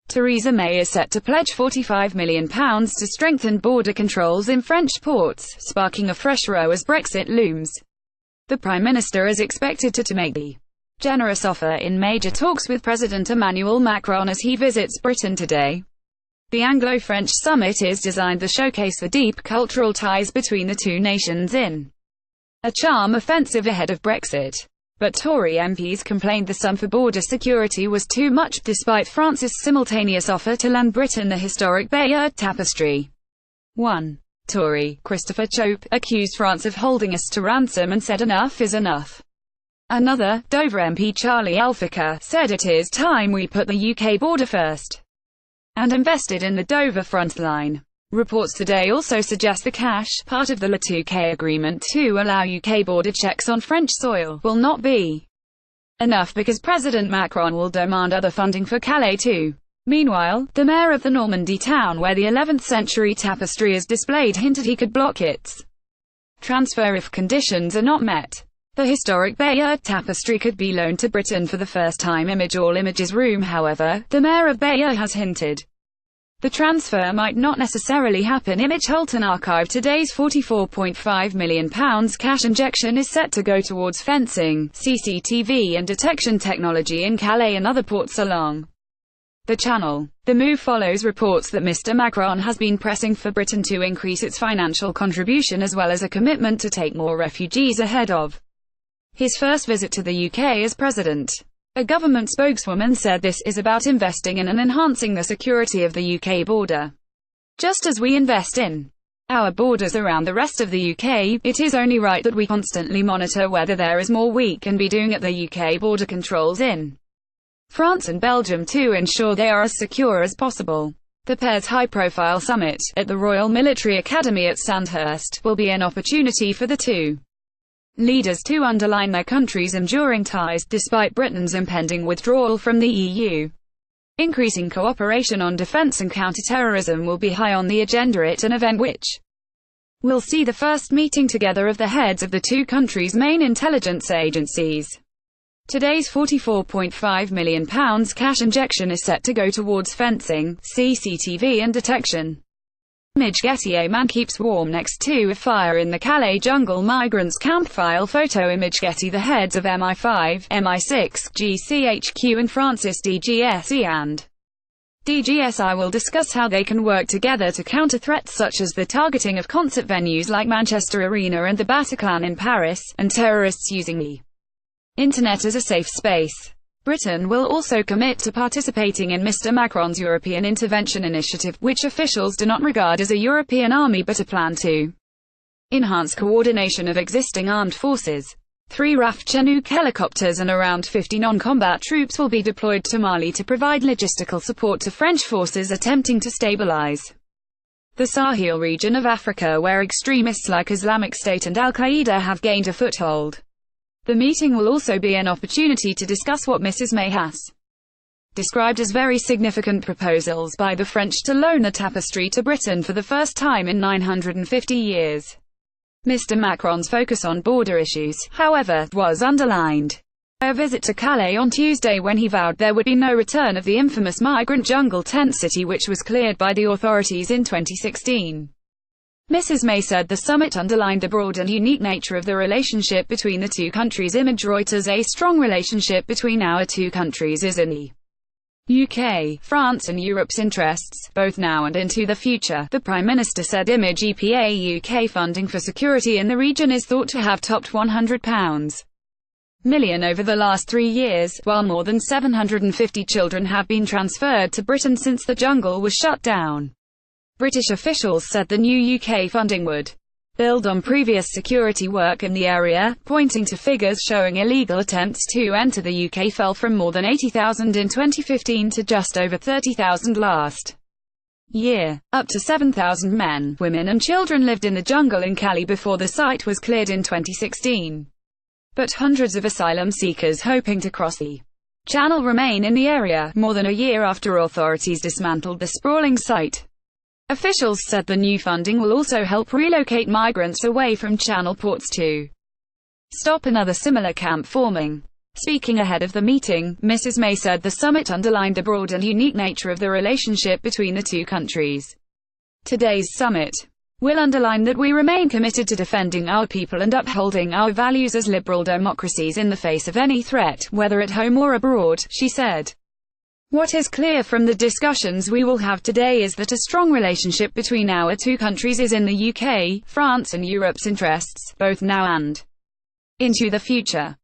Theresa May is set to pledge £45 million to strengthen border controls in French ports, sparking a fresh row as Brexit looms. The Prime Minister is expected to make the generous offer in major talks with President Emmanuel Macron as he visits Britain today. The Anglo-French summit is designed to showcase the deep cultural ties between the two nations in a charm offensive ahead of Brexit. But Tory MPs complained the sum for border security was too much, despite France's simultaneous offer to lend Britain the historic Bayeux Tapestry. 1. Tory Christopher Chope accused France of holding us to ransom and said enough is enough. Another, Dover MP Charlie Elphicke, said it is time we put the UK border first and invested in the Dover front line. Reports today also suggest the cash, part of the Touquet agreement to allow UK border checks on French soil, will not be enough because President Macron will demand other funding for Calais too. Meanwhile, the mayor of the Normandy town where the 11th century tapestry is displayed hinted he could block its transfer if conditions are not met. The historic Bayeux Tapestry could be loaned to Britain for the first time. All images room. However, the mayor of Bayeux has hinted the transfer might not necessarily happen. Holton archive today's £44.5 million cash injection is set to go towards fencing, CCTV and detection technology in Calais and other ports along the Channel. The move follows reports that Mr. Macron has been pressing for Britain to increase its financial contribution as well as a commitment to take more refugees ahead of his first visit to the UK as president. A government spokeswoman said this is about investing in and enhancing the security of the UK border. Just as we invest in our borders around the rest of the UK, it is only right that we constantly monitor whether there is more we can be doing at the UK border controls in France and Belgium to ensure they are as secure as possible. The pair's high-profile summit, at the Royal Military Academy at Sandhurst, will be an opportunity for the two leaders to underline their countries' enduring ties, despite Britain's impending withdrawal from the EU. Increasing cooperation on defence and counter-terrorism will be high on the agenda at an event which will see the first meeting together of the heads of the two countries' main intelligence agencies. Today's £44.5 million cash injection is set to go towards fencing, CCTV and detection. Getty: a man keeps warm next to a fire in the Calais jungle migrants camp. File photo image. Getty: the heads of MI5, MI6, GCHQ and France's DGSE and DGSI will discuss how they can work together to counter threats such as the targeting of concert venues like Manchester Arena and the Bataclan in Paris, and terrorists using the internet as a safe space. Britain will also commit to participating in Mr. Macron's European Intervention Initiative, which officials do not regard as a European army but a plan to enhance coordination of existing armed forces. 3 RAF Chinook helicopters and around 50 non-combat troops will be deployed to Mali to provide logistical support to French forces attempting to stabilize the Sahel region of Africa, where extremists like Islamic State and Al-Qaeda have gained a foothold. The meeting will also be an opportunity to discuss what Mrs. May has described as very significant proposals by the French to loan the tapestry to Britain for the first time in 950 years. Mr. Macron's focus on border issues, however, was underlined by a visit to Calais on Tuesday when he vowed there would be no return of the infamous migrant jungle tent city which was cleared by the authorities in 2016. Mrs. May said the summit underlined the broad and unique nature of the relationship between the two countries. Reuters: a strong relationship between our two countries is in the UK, France and Europe's interests, both now and into the future, the Prime Minister said. EPA UK funding for security in the region is thought to have topped £100 million over the last 3 years, while more than 750 children have been transferred to Britain since the jungle was shut down. British officials said the new UK funding would build on previous security work in the area, pointing to figures showing illegal attempts to enter the UK fell from more than 80,000 in 2015 to just over 30,000 last year. Up to 7,000 men, women and children lived in the jungle in Calais before the site was cleared in 2016. But hundreds of asylum seekers hoping to cross the Channel remain in the area, more than a year after authorities dismantled the sprawling site. Officials said the new funding will also help relocate migrants away from Channel ports to stop another similar camp forming. Speaking ahead of the meeting, Mrs. May said the summit underlined the broad and unique nature of the relationship between the two countries. Today's summit will underline that we remain committed to defending our people and upholding our values as liberal democracies in the face of any threat, whether at home or abroad, she said. What is clear from the discussions we will have today is that a strong relationship between our two countries is in the UK, France and Europe's interests, both now and into the future.